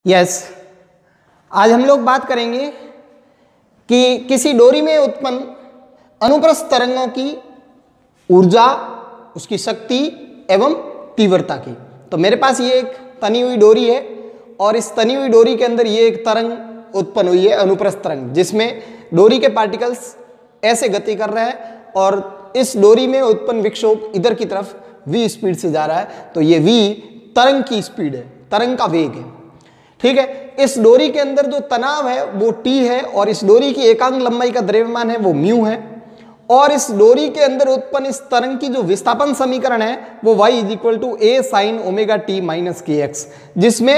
Yes, आज हम लोग बात करेंगे कि किसी डोरी में उत्पन्न अनुप्रस्थ तरंगों की ऊर्जा, उसकी शक्ति एवं तीव्रता की। तो मेरे पास ये एक तनी हुई डोरी है और इस तनी हुई डोरी के अंदर ये एक तरंग उत्पन्न हुई है, अनुप्रस्थ तरंग, जिसमें डोरी के पार्टिकल्स ऐसे गति कर रहे हैं और इस डोरी में उत्पन्न विक्षोभ इधर की तरफ v स्पीड से जा रहा है। तो ये v तरंग की स्पीड है, तरंग का वेग है। ठीक है, इस डोरी के अंदर जो तनाव है वो T है और इस डोरी की एकांक लंबाई का द्रव्यमान है वो म्यू है और इस डोरी के अंदर उत्पन्न इस तरंग की जो विस्थापन समीकरण है वो y = a sin omega t - kx, जिसमें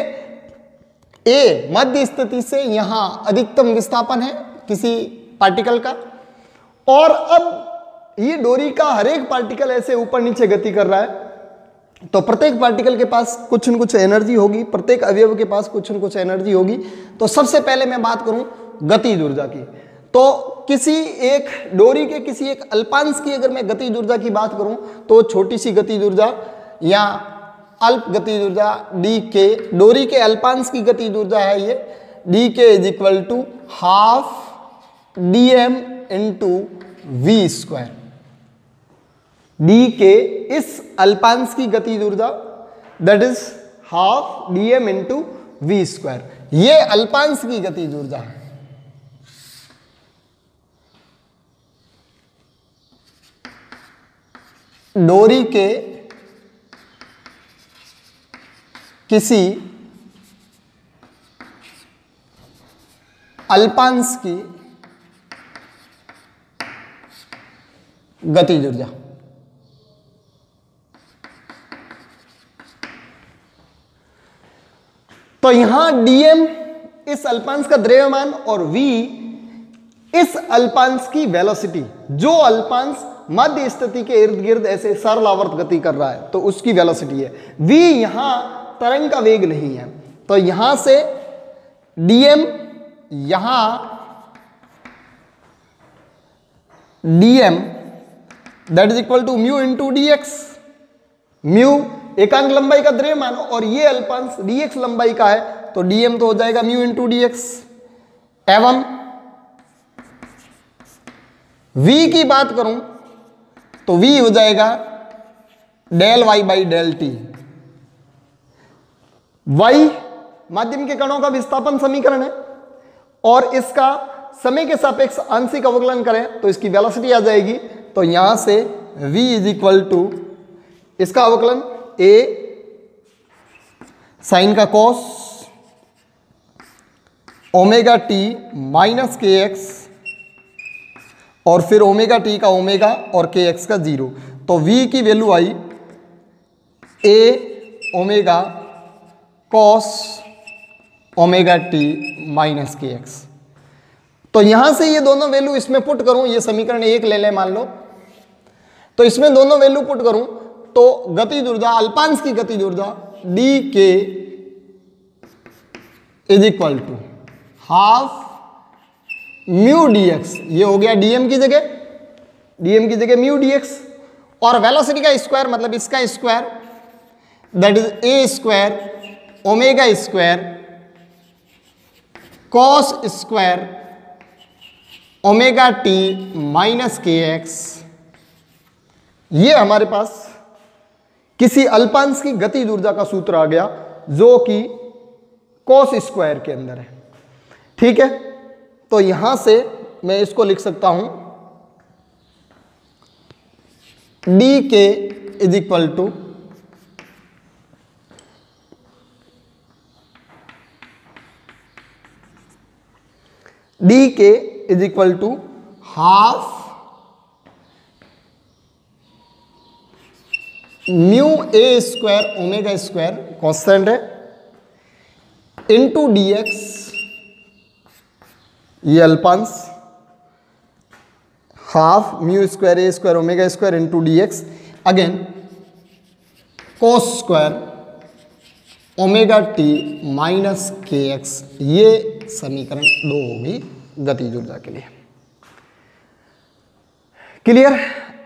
a मध्य स्थिति से यहां अधिकतम विस्थापन है किसी पार्टिकल का और अब ये डोरी का हर एक पार्टिकल ऐसे ऊपर नीचे गति कर रहा है। तो प्रत्येक पार्टिकल के पास कुछ न कुछ एनर्जी होगी, प्रत्येक अवयव के पास कुछ न कुछ एनर्जी होगी। तो सबसे पहले मैं बात करूं गतिज ऊर्जा की, तो किसी एक डोरी के किसी एक अल्पांश की अगर मैं गतिज ऊर्जा की बात करूं तो छोटी सी गतिज ऊर्जा या अल्प गतिज ऊर्जा डी के, डोरी के अल्पांश की गतिज ऊर्जा है ये D K = ½ dm × v²। D के इस अल्पांश की गतिज ऊर्जा दैट इज ½ dm × v², ये अल्पांश की गतिज ऊर्जा है। डोरी के किसी अल्पांश की गतिज ऊर्जा। तो यहां dm इस अल्पांश का द्रव्यमान और v इस अल्पांश की वेलोसिटी, जो अल्पांश मध्य स्थिति के इर्द गिर्द ऐसे सरलावर्त गति कर रहा है तो उसकी वेलोसिटी है। v यहां तरंग का वेग नहीं है, तो यहां से dm यहां dm that is equal to mu into dx। Mu एकांक लंबाई का द्रव्यमान और ये अल्पांश dx लंबाई का है तो dm तो हो जाएगा म्यू इंटू dx एवं v की बात करूं तो v हो जाएगा ∂y/∂t। y माध्यम के कणों का विस्थापन समीकरण है और इसका समय के सापेक्ष आंशिक अवकलन करें तो इसकी वेलोसिटी आ जाएगी। तो यहां से v = इसका अवकलन a साइन का cos ओमेगा t - kx और फिर ओमेगा t का ओमेगा और kx का 0। तो v की value I a omega cos omega t - kx। तो यहां से ये दोनों वैल्यू इसमें पुट करूं, ये समीकरण 1 ले लें मान लो, तो इसमें दोनों वैल्यू पुट करूं तो गतिज ऊर्जा, अल्पांश की गतिज ऊर्जा डी के = ½ म्यू dx, ये हो गया dm की जगह म्यू dx और वेलोसिटी का स्क्वायर मतलब इसका square that is a² ओमेगा² cos square omega t - kx। ये हमारे पास किसी अल्पांश की गतिज ऊर्जा का सूत्र आ गया जो कि cos स्क्वायर के अंदर है। ठीक है, तो यहां से मैं इसको लिख सकता हूं D K = ½ mu a² omega constant है इंटू dx, ये अल्पांश ½ μ² a² omega into dx again cos square omega t - kx। ये समीकरण 2 होगी गतिज ऊर्जा के लिए। क्लियर।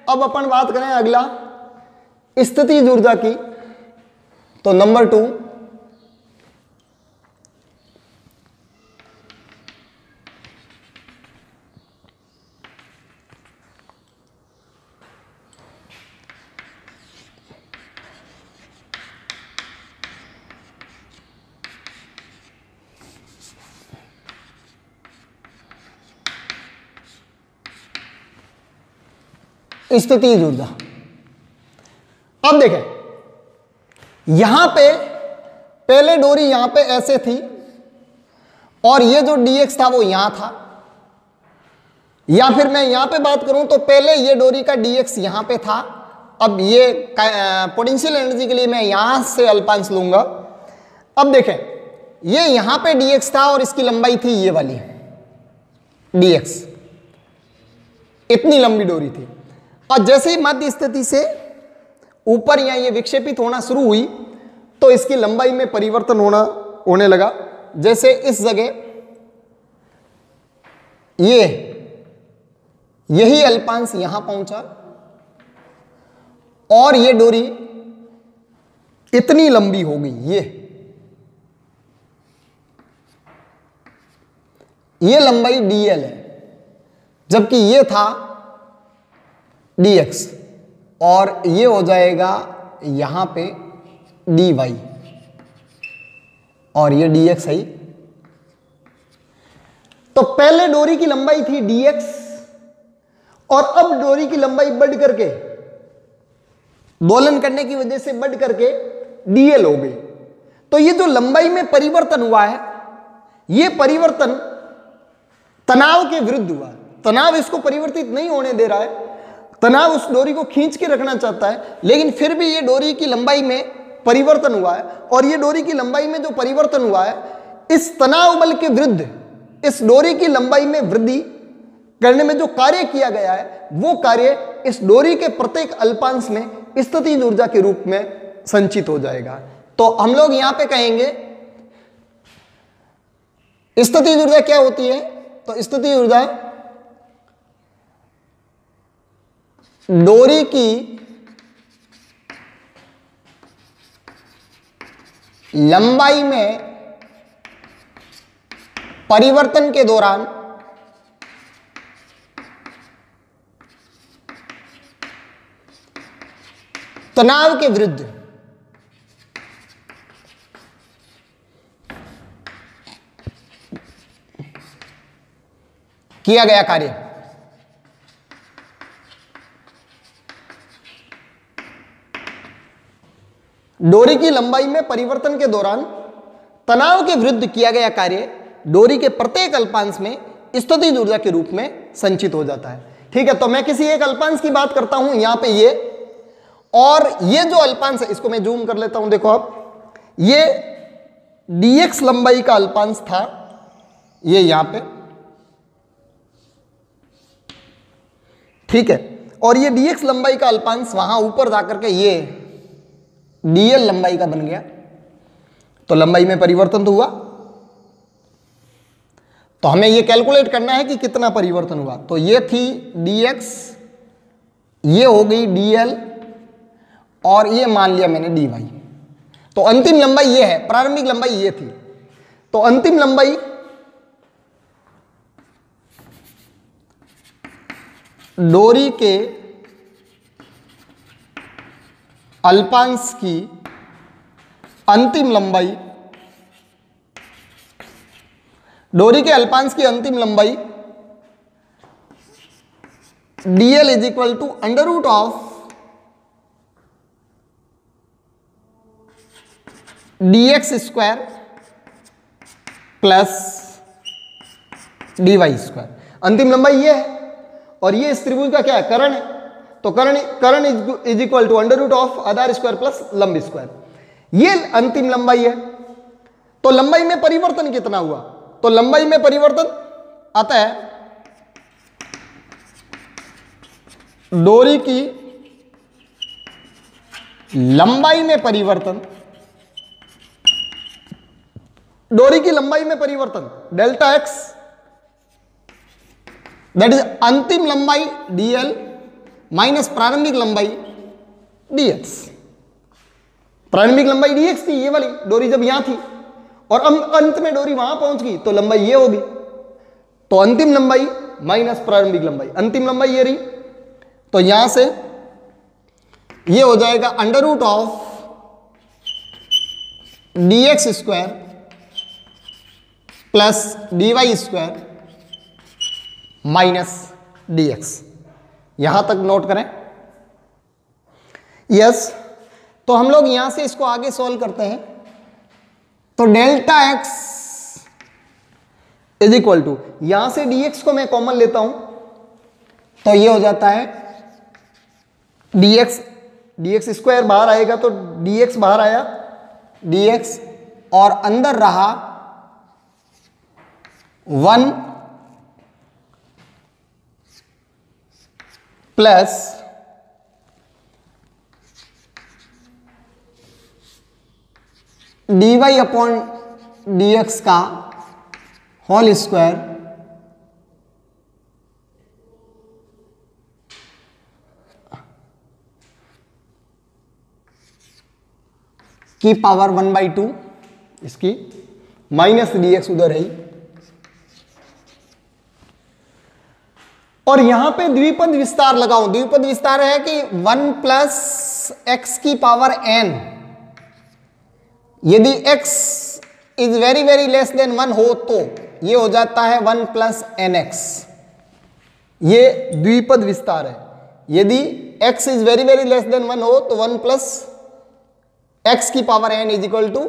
अब अपन बात करें अगला स्थितिज ऊर्जा की, तो नंबर 2 स्थितिज ऊर्जा। अब देखें, यहां पे पहले डोरी यहां पे ऐसे थी और ये जो dx था वो यहां था, या फिर मैं यहां पे बात करूं तो पहले ये डोरी का dx यहां पे था। अब ये पोटेंशियल एनर्जी के लिए मैं यहां से अल्पांश लूंगा। अब देखें, ये यहां पे dx था और इसकी लंबाई थी ये वाली dx, इतनी लंबी डोरी थी। और जैसे ही मध्य स्थिति से ऊपर या ये विक्षेपित होना शुरू हुई तो इसकी लंबाई में परिवर्तन होने लगा। जैसे इस जगह यही अल्पांश यहां पहुंचा और ये डोरी इतनी लंबी हो गई, ये लंबाई dl है, जबकि ये था dx और ये हो जाएगा यहां पे dy और ये dx है। तो पहले डोरी की लंबाई थी dx और अब डोरी की लंबाई बढ़ करके, दोलन करने की वजह से बढ़ करके dl हो गई। तो ये जो लंबाई में परिवर्तन हुआ है, ये परिवर्तन तनाव के विरुद्ध हुआ है। तनाव इसको परिवर्तित नहीं होने दे रहा है, तनाव उस डोरी को खींच के रखना चाहता है, लेकिन फिर भी ये डोरी की लंबाई में परिवर्तन हुआ है। और ये डोरी की लंबाई में जो परिवर्तन हुआ है, इस तनाव बल के विरुद्ध इस डोरी की लंबाई में वृद्धि करने में जो कार्य किया गया है, वो कार्य इस डोरी के प्रत्येक अल्पांश में स्थितिज ऊर्जा के रूप में संचित हो जाएगा। तो हम लोग यहां पे कहेंगे स्थितिज ऊर्जा क्या होती है? तो स्थितिज ऊर्जा डोरी की लंबाई में परिवर्तन के दौरान तनाव के विरुद्ध किया गया कार्य। डोरी की लंबाई में परिवर्तन के दौरान तनाव के विरुद्ध किया गया कार्य डोरी के प्रत्येक अल्पांश में स्थितिज ऊर्जा के रूप में संचित हो जाता है। ठीक है, तो मैं किसी एक अल्पांश की बात करता हूं यहां पे ये, और ये जो अल्पांश है इसको मैं जूम कर लेता हूं। देखो आप, ये dx लंबाई का अल्पांश था, ये यहां पे, ठीक है, और ये dx लंबाई का अल्पांश वहां ऊपर जाकर के ये dl लंबाई का बन गया। तो लंबाई में परिवर्तन तो हुआ, तो हमें ये कैलकुलेट करना है कि कितना परिवर्तन हुआ। तो ये थी dx, ये हो गई dl और ये मान लिया मैंने dy। तो अंतिम लंबाई ये है, प्रारंभिक लंबाई ये थी। तो अंतिम लंबाई डोरी के अल्पांश की अंतिम लंबाई, डोरी के अल्पांश की अंतिम लंबाई dl is equal to under root of dx square plus dy square. अंतिम लंबाई ये है और ये इस त्रिभुज का क्या है? कर्ण है। तो कर्ण is equal to under root of आधार स्क्वायर प्लस लंब स्क्वायर, ये अंतिम लंबाई है। तो लंबाई में परिवर्तन कितना हुआ? तो लंबाई में परिवर्तन आता है डोरी की लंबाई में परिवर्तन, डोरी की लंबाई में परिवर्तन डेल्टा x, दैट इज अंतिम लंबाई dl माइनस प्रारंभिक लंबाई dx। प्रारंभिक लंबाई dx थी ये वाली डोरी जब यहां थी, और अंत में डोरी वहां पहुंच गई तो लंबाई ये होगी। तो अंतिम लंबाई माइनस प्रारंभिक लंबाई, अंतिम लंबाई ये रही। तो यहां से ये हो जाएगा under root of dx square plus dy square minus dx। यहां तक नोट करें। यस, तो हम लोग यहां से इसको आगे सॉल्व करते हैं। तो delta x is equal to, यहां से dx को मैं कॉमन लेता हूं तो ये हो जाता है dx स्क्वायर बाहर आएगा तो dx बाहर आया, dx और अंदर रहा 1 प्लस dy अपॉन dx का होल स्क्वायर की पावर 1/2, इसकी माइनस dx उधर है। और यहां पे द्विपद विस्तार लगाऊं, द्विपद विस्तार है कि 1 प्लस एक्स की पावर n, यदि x is very very less than 1 हो तो ये हो जाता है 1 प्लस nx, ये द्विपद विस्तार है। यदि x is very very less than 1 हो तो 1 प्लस x की power n is equal to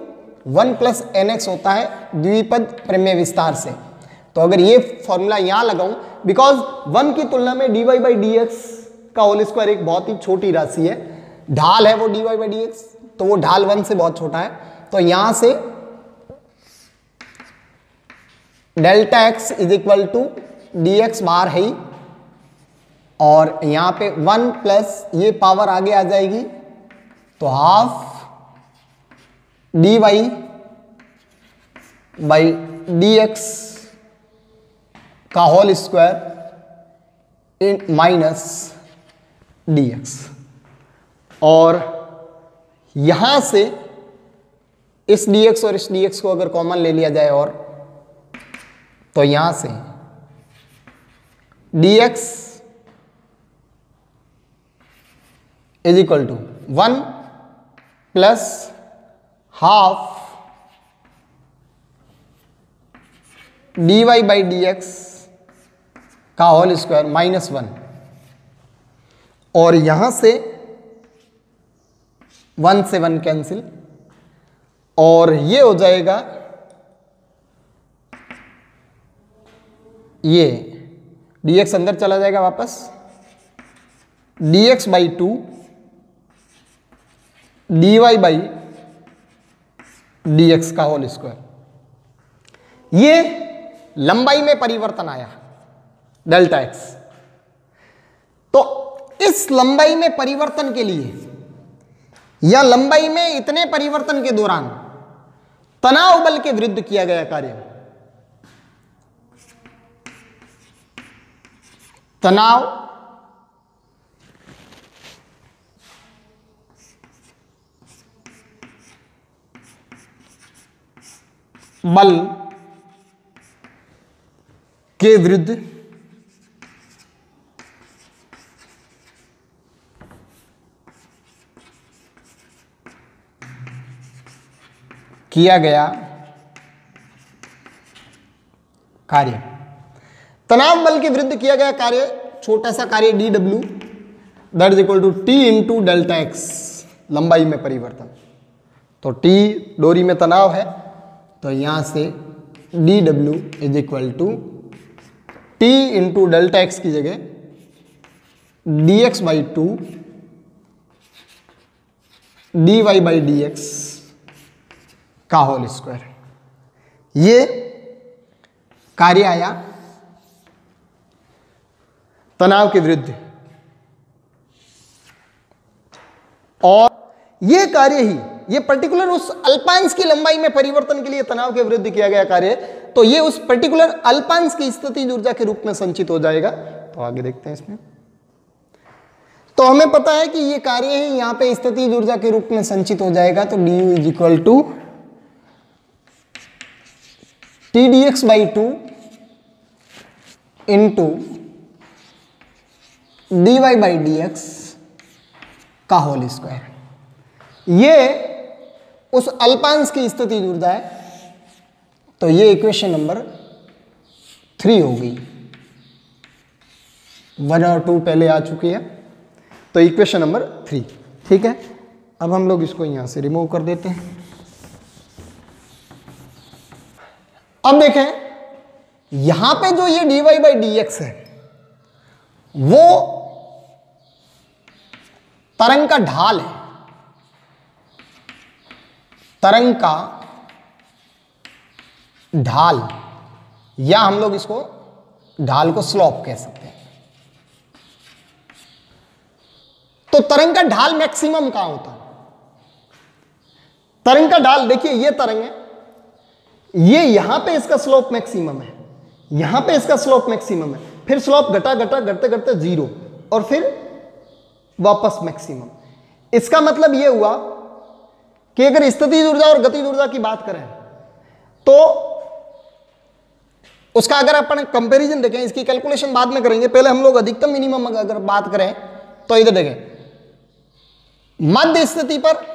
1 plus nx होता है द्विपद प्रमेय विस्तार से। तो अगर ये फॉर्मूला यहां लगाऊं, बिकॉज 1 की तुलना में dy बाई dx का होल स्क्वायर एक बहुत ही छोटी राशि है, ढाल है वो dy बाई dx, तो वो ढाल 1 से बहुत छोटा है। तो यहां से delta x is equal to dx बार है ही, और यहां पे 1 प्लस ये पावर आगे आ जाएगी तो हाफ dy बाई dx का होल स्क्वायर इन माइनस dx, और यहां से इस dx और इस dx को अगर कॉमन ले लिया जाए और तो यहां से dx is equal to 1 plus half dy by dx का होल स्क्वायर माइनस 1, और यहां से 1 से 1 कैंसिल, और ये हो जाएगा ये dx अंदर चला जाएगा वापस, dx by 2 dy by dx का होल स्क्वायर। ये लंबाई में परिवर्तन आया डेल्टा x। तो इस लंबाई में परिवर्तन के लिए या लंबाई में इतने परिवर्तन के दौरान तनाव बल के विरुद्ध किया गया कार्य, तनाव बल के विरुद्ध किया गया कार्य, तनाव बल के विरुद्ध किया गया कार्य, छोटा सा कार्य dw that is equal to t into delta x, लंबाई में परिवर्तन। तो t डोरी में तनाव है तो यहां से dw is equal to t into delta x की जगह dx by 2 dy by dx का होल स्क्वायर, ये कार्य आया तनाव के विरुद्ध। और ये कार्य ही, ये पर्टिकुलर उस अल्पांश की लंबाई में परिवर्तन के लिए तनाव के विरुद्ध किया गया कार्य, तो ये उस पर्टिकुलर अल्पांश की स्थितिज ऊर्जा के रूप में संचित हो जाएगा। तो आगे देखते हैं इसमें। तो हमें पता है कि ये कार्य ही यहां पे स्थितिज ऊर्जा के रूप में संचित हो जाएगा। तो du is equal to t d x by 2 into d y by d x का होल स्क्वायर, ये उस अल्पांश की स्थितिज ऊर्जा है। तो ये इक्वेशन नंबर 3 हो गई, 1 और 2 पहले आ चुकी है, तो इक्वेशन नंबर 3। ठीक है, अब हम लोग इसको यहां से रिमूव कर देते हैं। अब देखें यहां पे जो ये dy/dx है वो तरंग का ढाल है, तरंग का ढाल, या हम लोग इसको ढाल को स्लोप कह सकते हैं। तो तरंग का ढाल मैक्सिमम कहां होता है? तरंग का ढाल देखिए, ये तरंग है, ये यहां पे इसका स्लोप मैक्सिमम है, यहां पे इसका स्लोप मैक्सिमम है, फिर स्लोप घटा घटा घटते घटते 0 और फिर वापस मैक्सिमम। इसका मतलब यह हुआ कि अगर स्थितिज ऊर्जा और गतिज ऊर्जा की बात करें तो उसका अगर अपन कंपैरिजन देखें, इसकी कैलकुलेशन बाद में करेंगे, पहले हम लोग अधिकतम मिनिमम अगर बात करें तो इधर देखें, मध्य स्थिति पर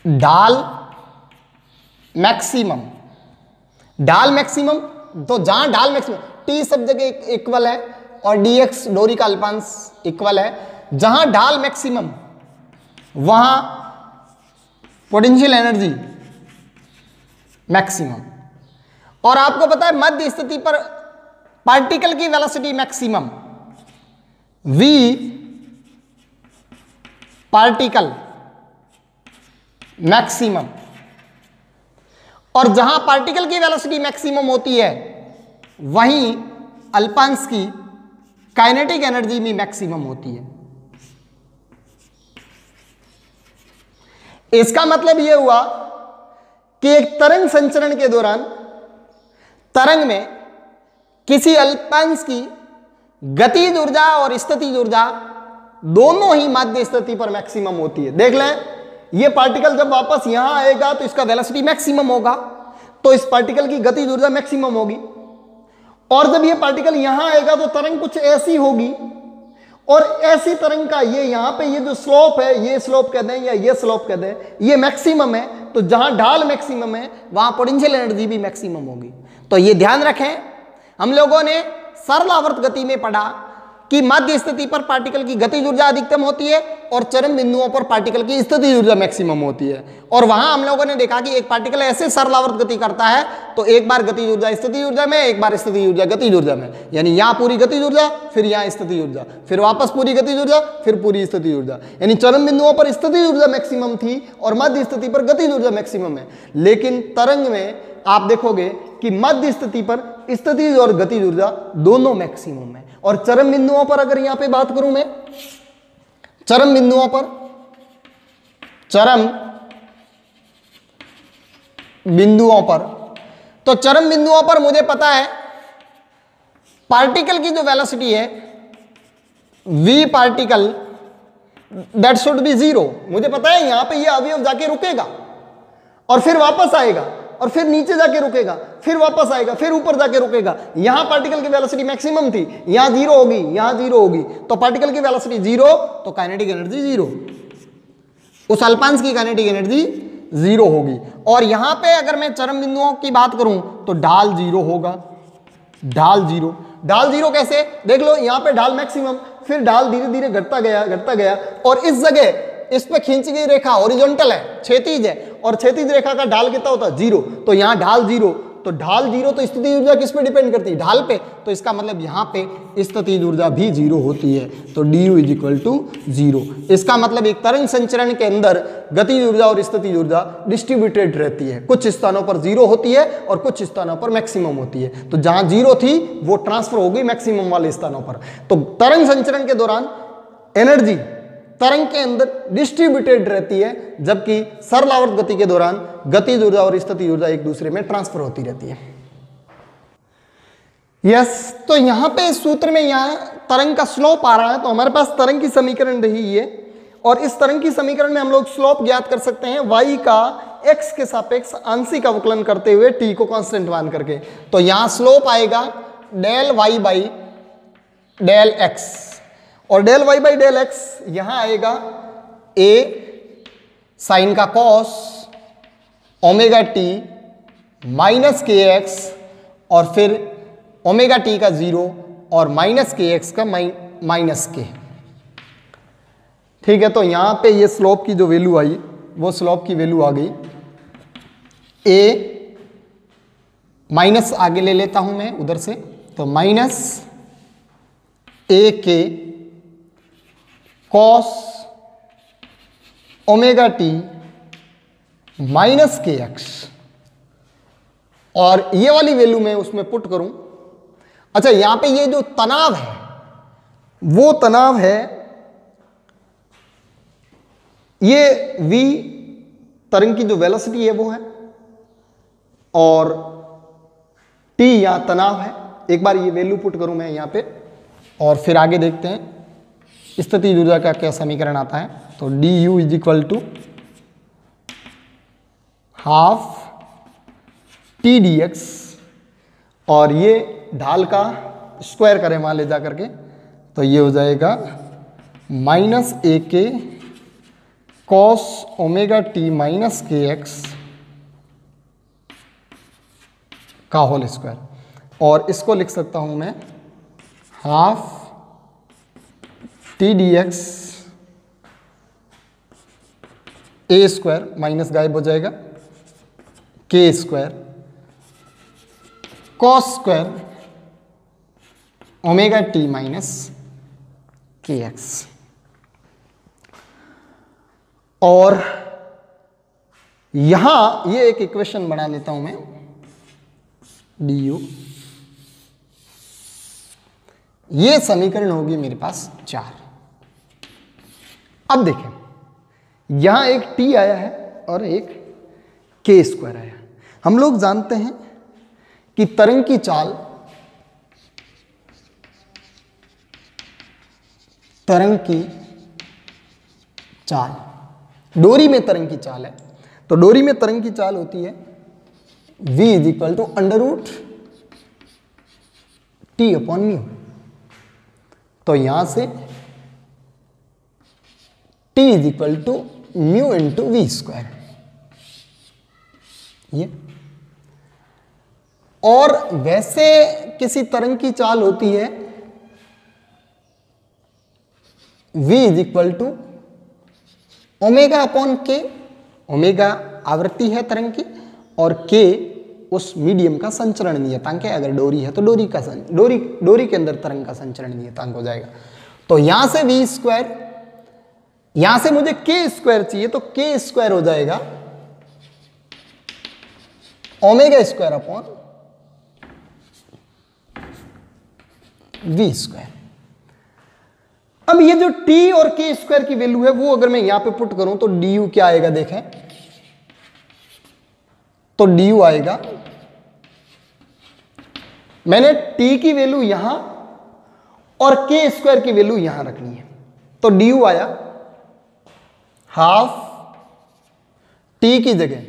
ढाल मैक्सिमम, तो जहां ढाल मैक्सिमम T सब जगह इक्वल है और dx डोरी का अल्पांश इक्वल है, जहां ढाल मैक्सिमम वहां पोटेंशियल एनर्जी मैक्सिमम। और आपको पता है मध्य स्थिति पर पार्टिकल की velocity maximum v particle maximum, और जहां पार्टिकल की वेलोसिटी मैक्सिमम होती है वहीं अल्पांश की काइनेटिक एनर्जी भी मैक्सिमम होती है। इसका मतलब यह हुआ कि एक तरंग संचरण के दौरान तरंग में किसी अल्पांश की गतिज ऊर्जा और स्थितिज ऊर्जा दोनों ही मध्य स्थिति पर मैक्सिमम होती है। देख लें, ये पार्टिकल जब वापस यहां आएगा तो इसका वेलोसिटी मैक्सिमम होगा, तो इस पार्टिकल की गतिज ऊर्जा मैक्सिमम होगी, और जब ये पार्टिकल यहां आएगा तो तरंग कुछ ऐसी होगी, और ऐसी तरंग का ये यहां पे ये जो स्लोप है, ये स्लोप कह दें या ये स्लोप कह दें, ये मैक्सिमम है, तो जहां ढाल मैक्सिमम है वहां पोटेंशियल एनर्जी भी मैक्सिमम होगी। तो ये ध्यान रखें, हम लोगों ने सरल आवर्त गति में पढ़ा कि मध्य स्थिति पर पार्टिकल की गतिज ऊर्जा अधिकतम होती है और चरम बिंदुओं पर पार्टिकल की स्थितिज ऊर्जा मैक्सिमम होती है। और वहां हम लोगों ने देखा कि एक पार्टिकल ऐसे सरल आवर्त गति करता है तो एक बार गतिज ऊर्जा स्थितिज ऊर्जा में, एक बार स्थितिज ऊर्जा गतिज ऊर्जा में, यानी यहां पूरी गतिज ऊर्जा, फिर यहां स्थितिज ऊर्जा, फिर वापस पूरी गतिज ऊर्जा, फिर पूरी स्थितिज ऊर्जा, यानी चरम बिंदुओं पर स्थितिज ऊर्जा मैक्सिमम थी और मध्य स्थिति पर गतिज ऊर्जा मैक्सिमम है। लेकिन तरंग में आप देखोगे कि मध्य स्थिति पर स्थितिज और गतिज ऊर्जा दोनों मैक्सिमम है, और चरम बिंदुओं पर अगर यहां पे बात करूं मैं, चरम बिंदुओं पर तो चरम बिंदुओं पर मुझे पता है पार्टिकल की जो वेलोसिटी है v particle that should be 0। मुझे पता है यहां पे ये अवयव जाके रुकेगा और फिर वापस आएगा और फिर नीचे जाके रुकेगा, फिर वापस आएगा, फिर ऊपर जाके रुकेगा। यहां पार्टिकल की वेलोसिटी मैक्सिमम थी, यहां 0 होगी, यहां 0 होगी, तो पार्टिकल की वेलोसिटी 0 तो काइनेटिक एनर्जी 0, उस अल्पांश की काइनेटिक एनर्जी 0 होगी। और यहां पे अगर मैं चरम बिंदुओं की बात करूं तो ढाल 0 होगा, ढाल 0 कैसे? देख लो, यहां पे ढाल मैक्सिमम, फिर ढाल धीरे धीरे घटता गया और इस जगह इस पे खींची गई रेखा हॉरिजॉन्टल है, क्षैतिज है, और क्षैतिज रेखा का ढाल कितना होता है? 0। तो यहां ढाल 0, तो ढाल 0 तो स्थितिज ऊर्जा किस पे डिपेंड करती है? ढाल पे। तो इसका मतलब यहां पे स्थितिज ऊर्जा भी 0 होती है, तो du = 0। इसका मतलब एक तरंग संचरण के अंदर गतिज ऊर्जा और स्थितिज ऊर्जा डिस्ट्रीब्यूटेड रहती है, कुछ स्थानों पर 0 होती है और कुछ स्थानों पर मैक्सिमम होती है। तो जहां 0 थी वो ट्रांसफर हो गई मैक्सिमम वाले स्थानों पर। तो तरंग संचरण के दौरान एनर्जी तरंग के अंदर डिस्ट्रीब्यूटेड रहती है, जबकि सरल आवर्त गति के दौरान गतिज ऊर्जा और स्थितिज ऊर्जा एक दूसरे में ट्रांसफर होती रहती है। यस, तो यहां पे इस सूत्र में यहां तरंग का स्लोप आ रहा है, तो हमारे पास तरंग की समीकरण रही है, और इस तरंग की समीकरण में हम लोग स्लोप ज्ञात कर सकते हैं y का x के सापेक्ष आंशिक अवकलन करते हुए t को कांस्टेंट मान करके। तो यहां स्लोप आएगा del y del x, और del y del x यहां आएगा a साइन का कॉस ओमेगा टी माइनस के एक्स और फिर ओमेगा टी का 0 और माइनस के एक्स का माइनस के। ठीक है, तो यहां पे ये स्लोप की जो वैल्यू आई वो स्लोप की वैल्यू आ गई ए माइनस आगे ले लेता हूं मैं उधर से, तो माइनस ए के कॉस ओमेगा टी माइनस के एक्स, और ये वाली वैल्यू मैं उसमें पुट करूं। अच्छा, यहां पे ये जो तनाव है वो तनाव है ये v तरंग की जो वेलोसिटी है वो है, और t यहां तनाव है। एक बार ये वैल्यू पुट करूं मैं यहां पे, और फिर आगे देखते हैं स्थितिज ऊर्जा का क्या समीकरण आता है। तो d u is equal to half t d x, और ये ढाल का स्क्वायर करें वहां ले जा करके, तो ये हो जाएगा माइनस ए के कॉस ओमेगा टी माइनस के एक्स का होल स्क्वायर, और इसको लिख सकता हूं मैं half t d X A square, minus गायब हो जाएगा, के square cos square omega T minus के एक्स। और यहां ये एक इक्वेशन बना देता हूं मैं डी यू, ये समीकरण होगी मेरे पास 4। अब देखें यहां एक टी आया है और एक के स्क्वायर आया है। हम लोग जानते हैं कि तरंग की चाल डोरी में तरंग की चाल है, तो डोरी में तरंग की चाल होती है v is equal to under root t upon mu. तो यहां से t is equal to mu into v square, ये। और वैसे किसी तरंग की चाल होती है v is equal to omega upon k, omega आवृत्ति है तरंग की, और k उस मीडियम का संचरण नियतांक है। अगर डोरी है तो डोरी के अंदर तरंग का संचरण नियतांक हो जाएगा। तो यहां से वी स्क्वायर, यहां से मुझे के स्क्वायर चाहिए, तो के स्क्वायर हो जाएगा omega square upon we square. अब ये जो t और k स्क्वायर की वैल्यू है वो अगर मैं यहां पे पुट करूं तो du क्या आएगा, देखें तो du आएगा, मैंने t की वैल्यू यहां और k स्क्वायर की वैल्यू यहां रखनी है, तो du आया हाफ t की जगह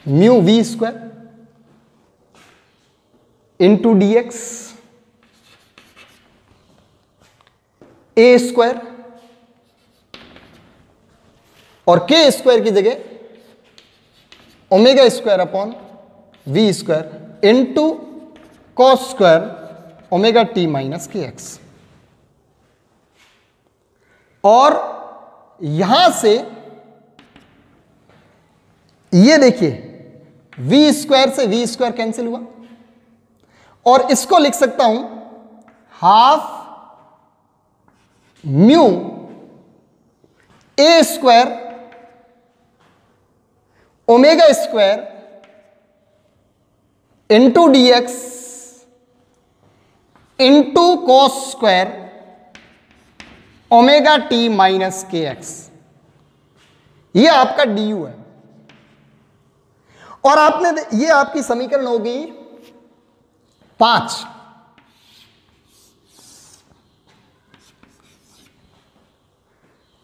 mu V square into D X A square, और के स्क्वायर की जगह omega square upon we square into cos square omega T minus के एक्स। और यहां से ये देखिए वी स्क्वायर से वी स्क्वायर कैंसिल हुआ, और इसको लिख सकता हूं हाफ म्यू ए square omega square into D X into cos square omega T minus के एक्स। ये आपका डी यू है, और आपने ये आपकी समीकरण होगी 5।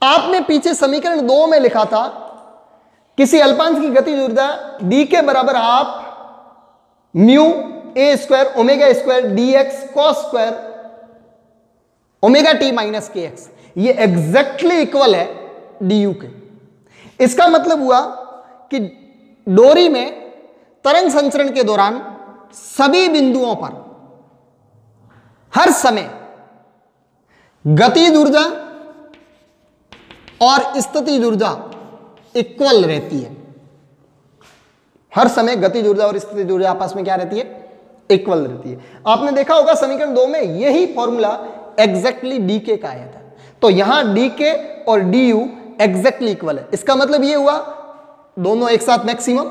आपने पीछे समीकरण 2 में लिखा था किसी अल्पांश की गतिज ऊर्जा d के बराबर आप म्यू ए square omega square D X cos square omega T minus के एक्स, ये एग्जैक्टली इक्वल है डी यू के। इसका मतलब हुआ कि डोरी में तरंग संचरण के दौरान सभी बिंदुओं पर हर समय गतिज ऊर्जा और स्थितिज ऊर्जा इक्वल रहती है। हर समय गतिज ऊर्जा और स्थितिज ऊर्जा आपस में क्या रहती है? इक्वल रहती है। आपने देखा होगा समीकरण 2 में यही फॉर्मूला एग्जैक्टली डीके का आया था। तो यहां डीके और डीयू एग्जैक्टली इक्वल है। इसका मतलब ये हुआ दोनों एक साथ मैक्सिमम,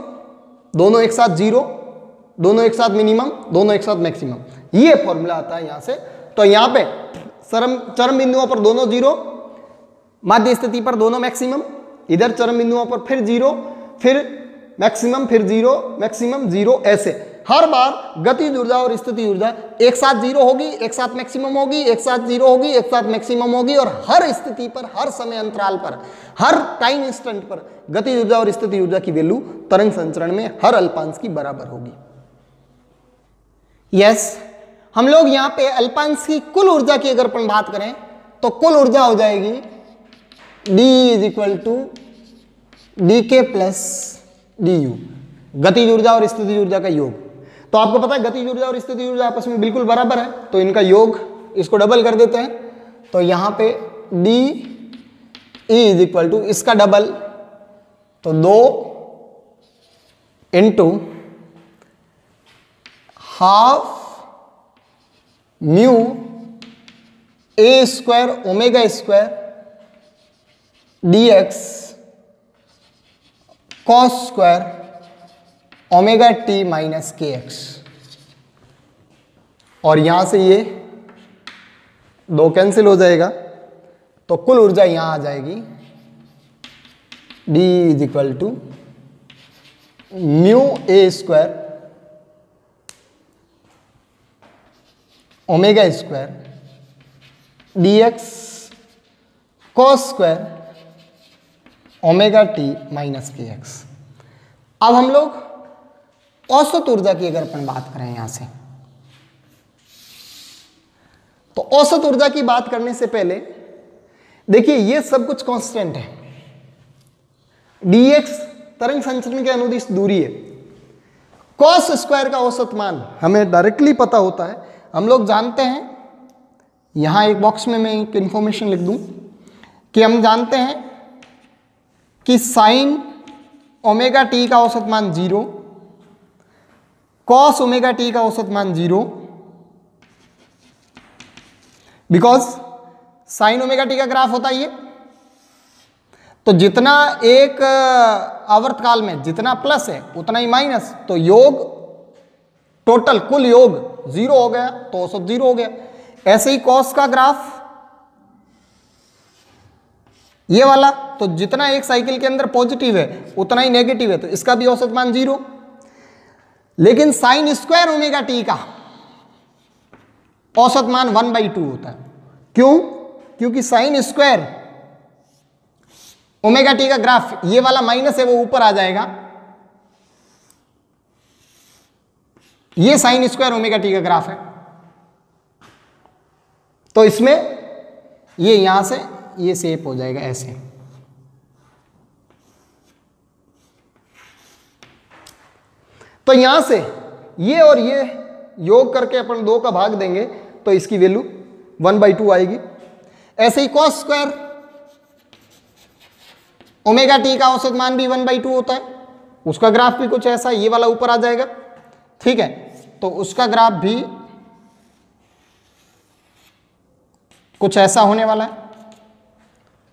दोनों एक साथ जीरो, दोनों एक साथ मिनिमम, दोनों एक साथ मैक्सिमम, ये फॉर्मूला आता है यहां से। तो यहां पे चरम बिंदुओं पर दोनों जीरो, माध्य स्थिति पर दोनों मैक्सिमम, इधर चरम बिंदुओं पर फिर जीरो, फिर मैक्सिमम, फिर जीरो, मैक्सिमम, जीरो, ऐसे हर बार गतिज ऊर्जा और स्थिति ऊर्जा एक साथ जीरो होगी, एक साथ मैक्सिमम होगी, एक साथ जीरो होगी, एक साथ मैक्सिमम होगी, और हर स्थिति पर, हर समय अंतराल पर, हर टाइम इंस्टेंट पर गतिज ऊर्जा और स्थिति ऊर्जा की वैल्यू तरंग संचरण में हर अल्पांश की बराबर होगी। यस, हम लोग यहां पे अल्पांश की कुल ऊर्जा की अगर अपन बात करें तो कुल ऊर्जा हो जाएगी D is equal to d k plus d u, गतिज ऊर्जा और स्थिति ऊर्जा का योग। तो आपको पता है गतिज ऊर्जा और स्थिति ऊर्जा आपस में बिल्कुल बराबर है, तो इनका योग, इसको डबल कर देते हैं। तो यहां पे D इज इक्वल टू इसका डबल, तो 2 इंटू हाफ म्यू ए square omega square dx cos square omega T minus के एक्स। और यहां से ये 2 कैंसिल हो जाएगा, तो कुल ऊर्जा यहां आ जाएगी D is equal to mu A square omega square dx cos square omega T minus के एक्स। अब हम लोग औसत ऊर्जा की अगर अपन बात करें यहां से, तो औसत ऊर्जा की बात करने से पहले देखिए ये सब कुछ कांस्टेंट है। dx तरंग संचरण के अनुदिश दूरी है, cos स्क्वायर का औसत मान हमें डायरेक्टली पता होता है। हम लोग जानते हैं, यहां एक बॉक्स में मैं एक इंफॉर्मेशन लिख दूं कि हम जानते हैं कि साइन ओमेगा टी का औसत मान 0, कॉस ओमेगा टी का औसत मान 0, बिकॉज साइन ओमेगा टी का ग्राफ होता है ये। तो जितना एक आवर्तकाल में जितना प्लस है उतना ही माइनस, तो योग टोटल कुल योग 0 हो गया, तो औसत 0 हो गया। ऐसे ही कॉस का ग्राफ ये वाला, तो जितना एक साइकिल के अंदर पॉजिटिव है उतना ही नेगेटिव है, तो इसका भी औसत मान 0। लेकिन साइन स्क्वायर ओमेगा टी का औसत मान 1/2 होता है। क्यों? क्योंकि साइन स्क्वायर ओमेगा टी का ग्राफ, ये वाला माइनस है वो ऊपर आ जाएगा, ये साइन स्क्वायर ओमेगा टी का ग्राफ है, तो इसमें ये यहां से ये शेप हो जाएगा ऐसे। तो यहां से ये और ये योग करके अपन 2 का भाग देंगे तो इसकी वैल्यू 1/2 आएगी। ऐसे ही cos स्क्वायर ओमेगा टी का औसत मान भी 1/2 होता है, उसका ग्राफ भी कुछ ऐसा, ये वाला ऊपर आ जाएगा, ठीक है। तो उसका ग्राफ भी कुछ ऐसा होने वाला है,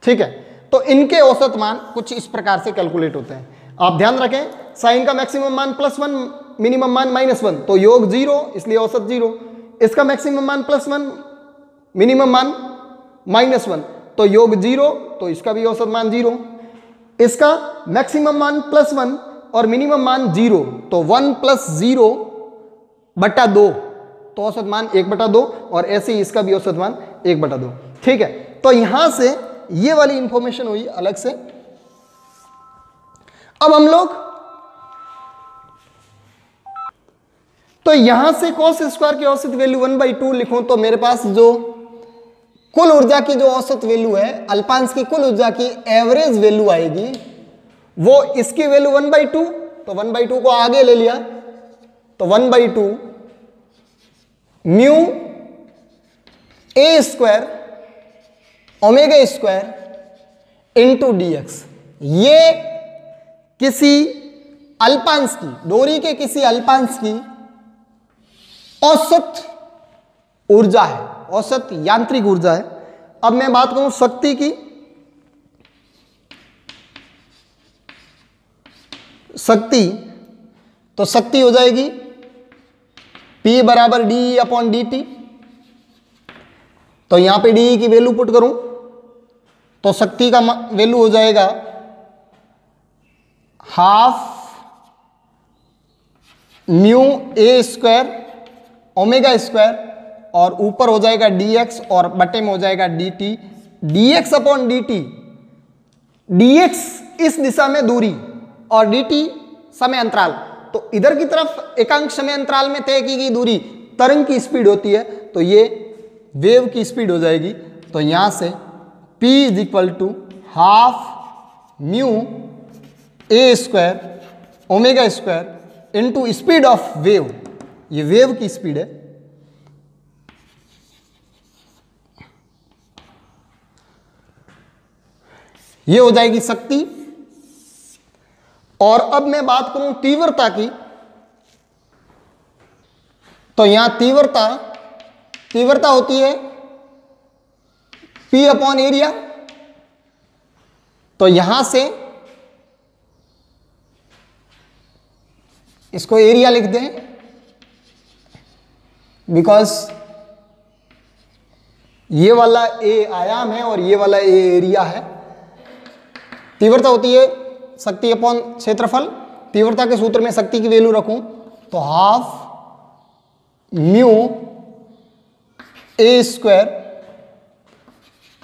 ठीक है। तो इनके औसत मान कुछ इस प्रकार से कैलकुलेट होते हैं। आप ध्यान रखें, साइन का मैक्सिमम मान +1, मिनिमम मान -1, तो योग 0, इसलिए औसत 0। इसका मैक्सिमम मान +1, मिनिमम मान -1, तो योग 0, तो इसका भी औसत मान 0। इसका मैक्सिमम मान +1 और मिनिमम मान 0, तो 1 + 0/2, तो औसत मान 1/2, और ऐसे ही इसका भी औसत मान 1/2, ठीक है। तो यहां से ये वाली इंफॉर्मेशन हुई अलग से। अब हम लोग तो यहां से cos स्क्वायर की औसत वैल्यू 1/2 लिखूं, तो मेरे पास जो कुल ऊर्जा की जो औसत वैल्यू है, अल्पांश की कुल ऊर्जा की एवरेज वैल्यू आएगी वो इसकी वैल्यू 1/2, तो 1/2 को आगे ले लिया, तो 1/2 म्यू ए square omega square into dx। ये किसी अल्पांश की, डोरी के किसी अल्पांश की औसत ऊर्जा है, औसत यांत्रिक ऊर्जा है। अब मैं बात करूं शक्ति की, शक्ति, तो शक्ति हो जाएगी P बराबर डी अपॉन डी टी। तो यहां पे डी की वैल्यू पुट करूं तो शक्ति का वैल्यू हो जाएगा हाफ म्यू ए स्क्वायर ओमेगा स्क्वायर, और ऊपर हो जाएगा dx और बटे में हो जाएगा dt, dx upon dt। dx इस दिशा में दूरी और dt समय अंतराल, तो इधर की तरफ एकांक समय अंतराल में तय की गई दूरी तरंग की स्पीड होती है, तो ये वेव की स्पीड हो जाएगी। तो यहां से p is equal to half mu A square omega square into speed of wave, ये वेव की स्पीड है। ये हो जाएगी शक्ति। और अब मैं बात करूं तीव्रता की, तो यहां तीव्रता होती है P अपॉन एरिया। तो यहां से इसको एरिया लिख दें, बिकॉज ये वाला ए आयाम है और ये वाला ए एरिया है। तीव्रता होती है शक्ति अपॉन क्षेत्रफल। तीव्रता के सूत्र में शक्ति की वैल्यू रखूं तो हाफ म्यू ए स्क्वायर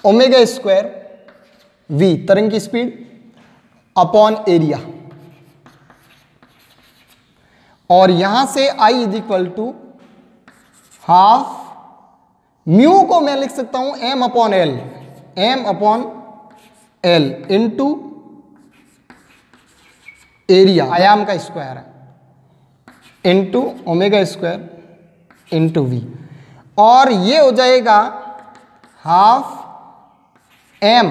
ओमेगा स्क्वायर वी, तरंग की स्पीड, अपॉन एरिया। और यहां से I is equal to half mu को मैं लिख सकता हूं m upon l into area, आयाम का स्क्वायर है, into omega square into v. और ये हो जाएगा हाफ m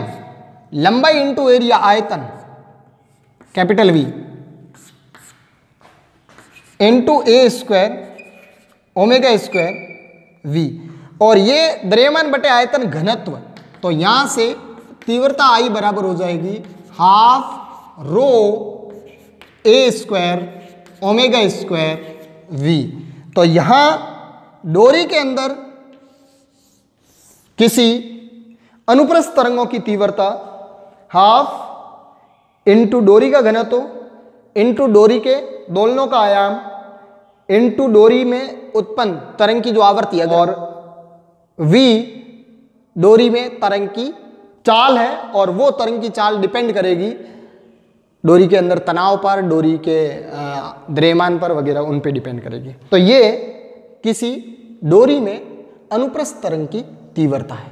लंबाई इंटू एरिया, आयतन capital v, into a square omega square v. और ये द्रव्यमान बटे आयतन घनत्व, तो यहां से तीव्रता I बराबर हो जाएगी half rho a square omega square v. तो यहां डोरी के अंदर किसी अनुप्रस्थ तरंगों की तीव्रता हाफ इंटू डोरी का घनत्व इंटू डोरी के दोलनों का आयाम इंटू डोरी में उत्पन्न तरंग की जो आवृत्ति है, और v डोरी में तरंग की चाल है, और वो तरंग की चाल डिपेंड करेगी डोरी के अंदर तनाव पर, डोरी के द्रव्यमान पर वगैरह, उन पे डिपेंड करेगी। तो ये किसी डोरी में अनुप्रस्थ तरंग की तीव्रता है।